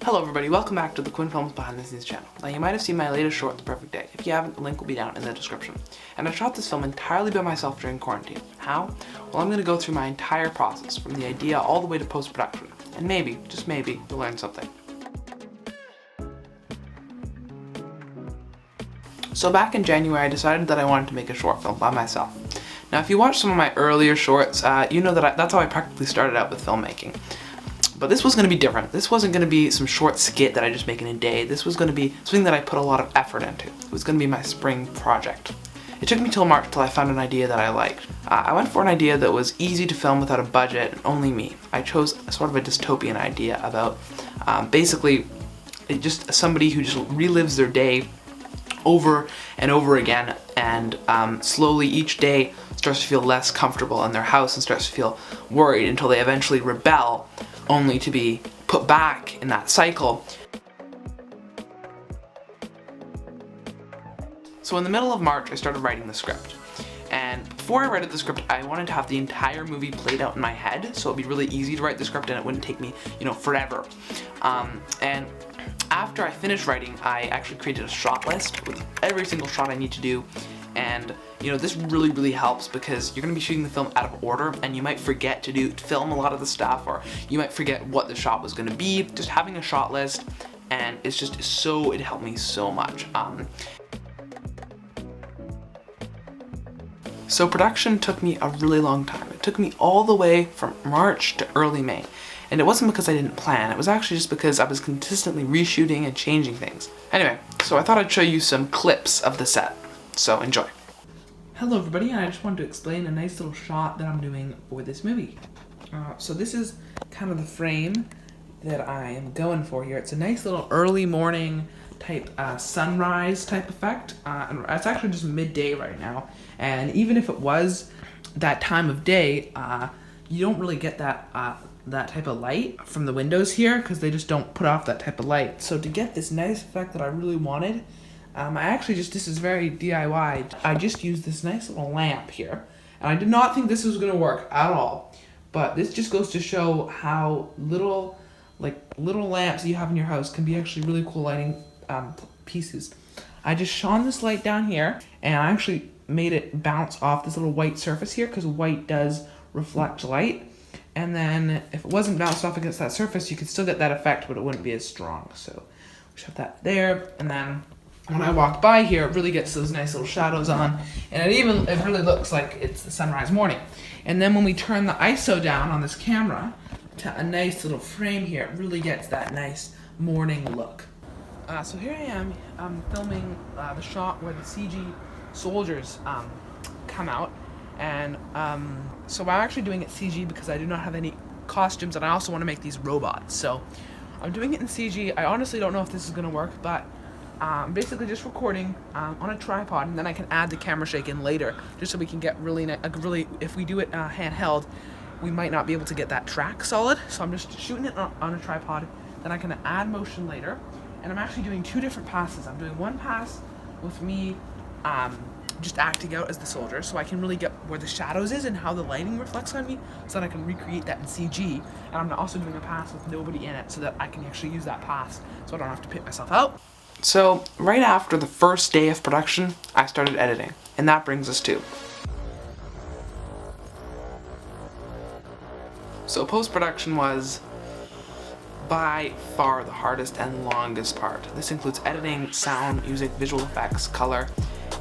Hello everybody, welcome back to the Quinn Films Behind the Scenes channel. Now you might have seen my latest short, The Perfect Day. If you haven't, the link will be down in the description. And I shot this film entirely by myself during quarantine. How? Well, I'm going to go through my entire process, from the idea all the way to post-production. And maybe, just maybe, you'll learn something. So back in January, I decided that I wanted to make a short film by myself. Now if you watch some of my earlier shorts, you know that that's how I practically started out with filmmaking. But this was going to be different. This wasn't going to be some short skit that I just make in a day. This was going to be something that I put a lot of effort into. It was going to be my spring project. It took me till March till I found an idea that I liked. I went for an idea that was easy to film without a budget and only me. I chose sort of a dystopian idea about basically just somebody who just relives their day over and over again, and slowly each day starts to feel less comfortable in their house and starts to feel worried until they eventually rebel, only to be put back in that cycle. So in the middle of March, I started writing the script. And before I read the script, I wanted to have the entire movie played out in my head, so it'd be really easy to write the script and it wouldn't take me, forever. And after I finished writing, I actually created a shot list with every single shot I need to do. And this really helps because you're going to be shooting the film out of order and you might forget to film a lot of the stuff, or you might forget what the shot was going to be. Just having a shot list, and it helped me so much. So production took me a really long time. It took me all the way from March to early May. And it wasn't because I didn't plan, it was actually just because I was consistently reshooting and changing things. Anyway, so I thought I'd show you some clips of the set. So enjoy. Hello everybody, I just wanted to explain a nice little shot that I'm doing for this movie. So this is kind of the frame that I am going for here. It's a nice little early morning type sunrise type effect. And it's actually just midday right now. And even if it was that time of day, you don't really get that type of light from the windows here because they just don't put off that type of light. So to get this nice effect that I really wanted, this is very DIY. I just used this nice little lamp here. And I did not think this was gonna work at all. But this just goes to show how little lamps you have in your house can be actually really cool lighting pieces. I just shone this light down here and I actually made it bounce off this little white surface here because white does reflect light. And then if it wasn't bounced off against that surface, you could still get that effect, but it wouldn't be as strong. So we shove that there, and then when I walk by here, it really gets those nice little shadows on, and it really looks like it's the sunrise morning. And then when we turn the ISO down on this camera to a nice little frame here, it really gets that nice morning look. So here I am, filming the shot where the CG soldiers come out. And so I'm actually doing it CG because I do not have any costumes, and I also want to make these robots. So I'm doing it in CG. I honestly don't know if this is going to work, but I'm basically just recording on a tripod, and then I can add the camera shake in later, just so we can get really, if we do it handheld, we might not be able to get that track solid. So I'm just shooting it on a tripod, then I can add motion later. And I'm actually doing two different passes. I'm doing one pass with me just acting out as the soldier, so I can really get where the shadows is and how the lighting reflects on me, so that I can recreate that in CG. And I'm also doing a pass with nobody in it, so that I can actually use that pass, so I don't have to pick myself out. So right after the first day of production, I started editing, and that brings us to. So post-production was by far the hardest and longest part. This includes editing, sound, music, visual effects, color.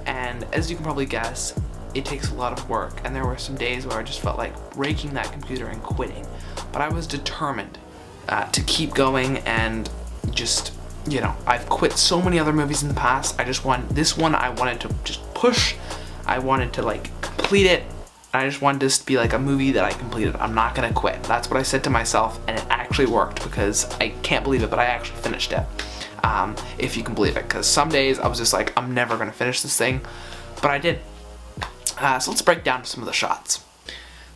And as you can probably guess, it takes a lot of work, and there were some days where I just felt like breaking that computer and quitting. But I was determined to keep going, and just, I've quit so many other movies in the past. This one I wanted to just push. I wanted to complete it. I just wanted this to be like a movie that I completed. I'm not gonna quit. That's what I said to myself, and it actually worked because I can't believe it, but I actually finished it. If you can believe it, because some days I was just like, I'm never gonna finish this thing, but I did. So let's break down some of the shots.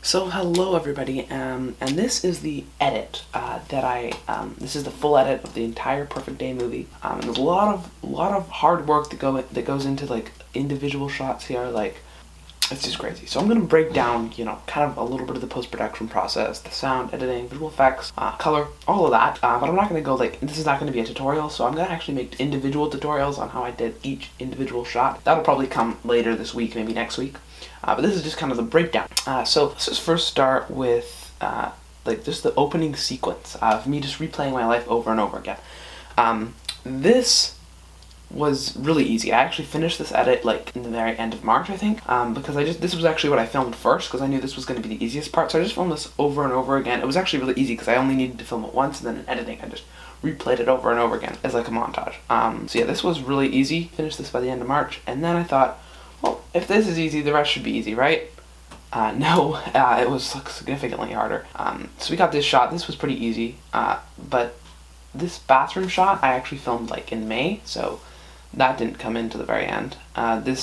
So hello everybody, and this is the edit this is the full edit of the entire Perfect Day movie. And there's a lot of hard work that goes into individual shots here, it's just crazy. So I'm gonna break down, you know, kind of a little bit of the post-production process, the sound, editing, visual effects, color, all of that. But I'm not gonna go like, this is not gonna be a tutorial, so I'm gonna actually make individual tutorials on how I did each individual shot. That'll probably come later this week, maybe next week. But this is just kind of the breakdown. So let's just first start with like just the opening sequence of me just replaying my life over and over again. This was really easy. I actually finished this edit like in the very end of March, I think, because this was actually what I filmed first, because I knew this was going to be the easiest part, so I just filmed this over and over again. It was actually really easy because I only needed to film it once, and then in editing I just replayed it over and over again as like a montage. So yeah, this was really easy. Finished this by the end of March, and then I thought, well, if this is easy, the rest should be easy, right? No, it was like, significantly harder. So we got this shot. This was pretty easy, but this bathroom shot I actually filmed like in May, so that didn't come into the very end. The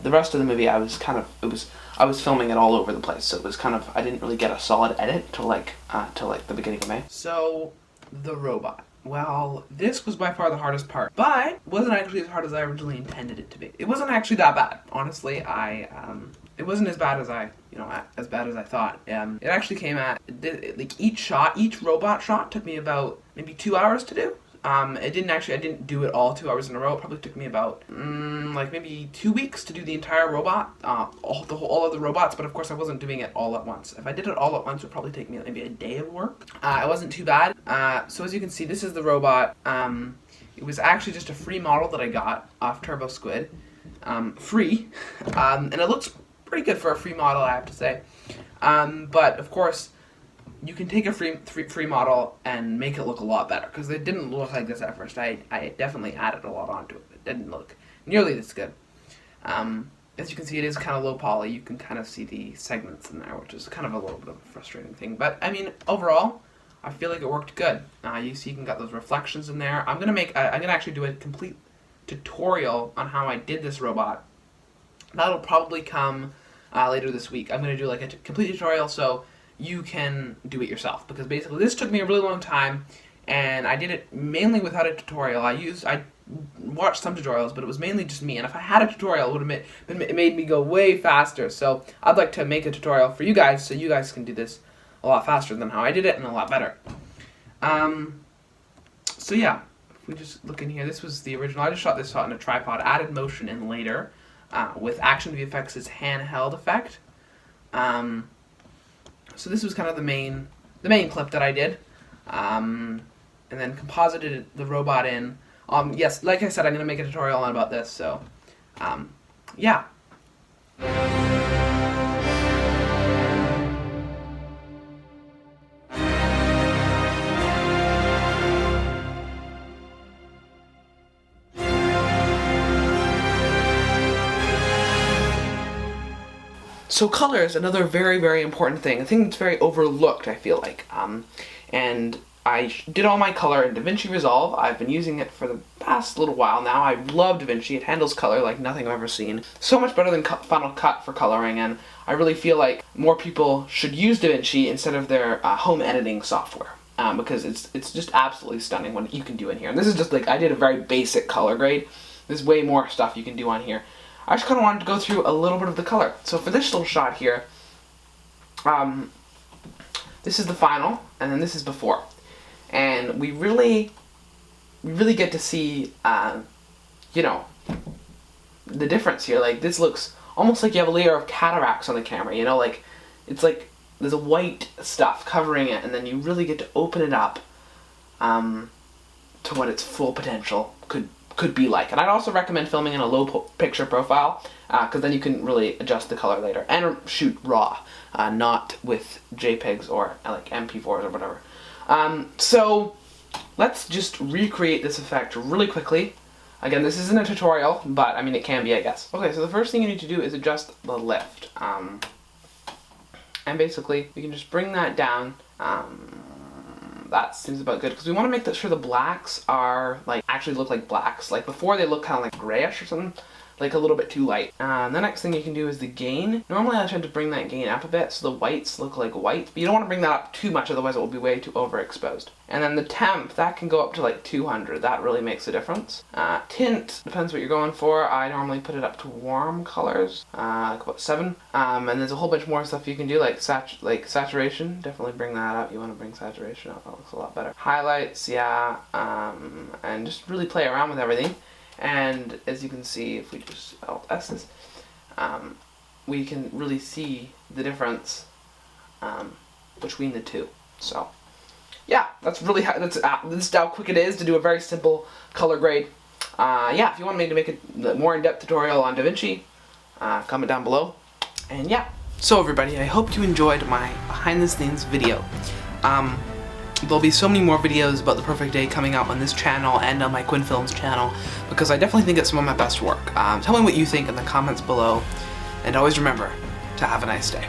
rest of the movie I was filming it all over the place, so it was kind of, I didn't really get a solid edit till like the beginning of May. So the robot. Well, this was by far the hardest part, but wasn't actually as hard as I originally intended it to be. It wasn't actually that bad, honestly. It wasn't as bad as as bad as I thought. It actually came at like each robot shot took me about maybe 2 hours to do. I didn't do it all 2 hours in a row. It probably took me about like maybe 2 weeks to do the entire robot, all of the robots. But of course, I wasn't doing it all at once. If I did it all at once, it would probably take me maybe a day of work. It wasn't too bad. So as you can see, this is the robot. It was actually just a free model that I got off TurboSquid, free, and it looks pretty good for a free model, I have to say. But of course, you can take a free model and make it look a lot better, because it didn't look like this at first. I definitely added a lot onto it. It didn't look nearly this good. As you can see, it is kind of low poly. You can kind of see the segments in there, which is kind of a little bit of a frustrating thing. But I mean, overall, I feel like it worked good. You see, you can got those reflections in there. I'm gonna actually do a complete tutorial on how I did this robot. That'll probably come later this week. I'm gonna do like a complete tutorial, so you can do it yourself, because basically this took me a really long time, and I did it mainly without a tutorial. I watched some tutorials, but it was mainly just me, and if I had a tutorial, it would have made me go way faster. So I'd like to make a tutorial for you guys, so you guys can do this a lot faster than how I did it, and a lot better. So yeah, if we just look in here, this was the original. I just shot this shot in a tripod, added motion in later, with Action VFX's handheld effect. So this was kind of the main clip that I did, and then composited the robot in. Yes, like I said, I'm gonna make a tutorial on about this. So, yeah. So color is another very, very important thing. A thing that's very overlooked, I feel like. And I did all my color in DaVinci Resolve. I've been using it for the past little while now. I love DaVinci. It handles color like nothing I've ever seen. So much better than Final Cut for coloring, and I really feel like more people should use DaVinci instead of their home editing software. Because it's just absolutely stunning what you can do in here. And this is just like, I did a very basic color grade. There's way more stuff you can do on here. I just kind of wanted to go through a little bit of the color. So for this little shot here, this is the final, and then this is before. And we really get to see, you know, the difference here. Like, this looks almost like you have a layer of cataracts on the camera, you know, like, it's like there's a white stuff covering it, and then you really get to open it up to what its full potential could be like. And I'd also recommend filming in a low picture profile, because then you can really adjust the color later, and shoot raw, not with JPEGs or like MP4s or whatever. So let's just recreate this effect really quickly. Again, this isn't a tutorial, but I mean, it can be, I guess. Okay, so the first thing you need to do is adjust the lift. And basically, you can just bring that down. That seems about good, because we want to make sure the blacks are, like, actually look like blacks. Like, before they look kind of like grayish or something, like a little bit too light. The next thing you can do is the gain. Normally I tend to bring that gain up a bit so the whites look like white, but you don't want to bring that up too much, otherwise it will be way too overexposed. And then the temp, that can go up to like 200. That really makes a difference. Tint, depends what you're going for. I normally put it up to warm colors, like about 7. And there's a whole bunch more stuff you can do, like saturation. Definitely bring that up. You want to bring saturation up. That looks a lot better. Highlights, yeah, and just really play around with everything. And as you can see, if we just Alt-S this, we can really see the difference between the two. So yeah, that's how quick it is to do a very simple color grade. Yeah, if you want me to make a more in-depth tutorial on DaVinci, comment down below. And yeah, so everybody, I hope you enjoyed my behind the scenes video. There'll be so many more videos about The Perfect Day coming out on this channel and on my Quinn Films channel, because I definitely think it's some of my best work. Tell me what you think in the comments below, and always remember to have a nice day.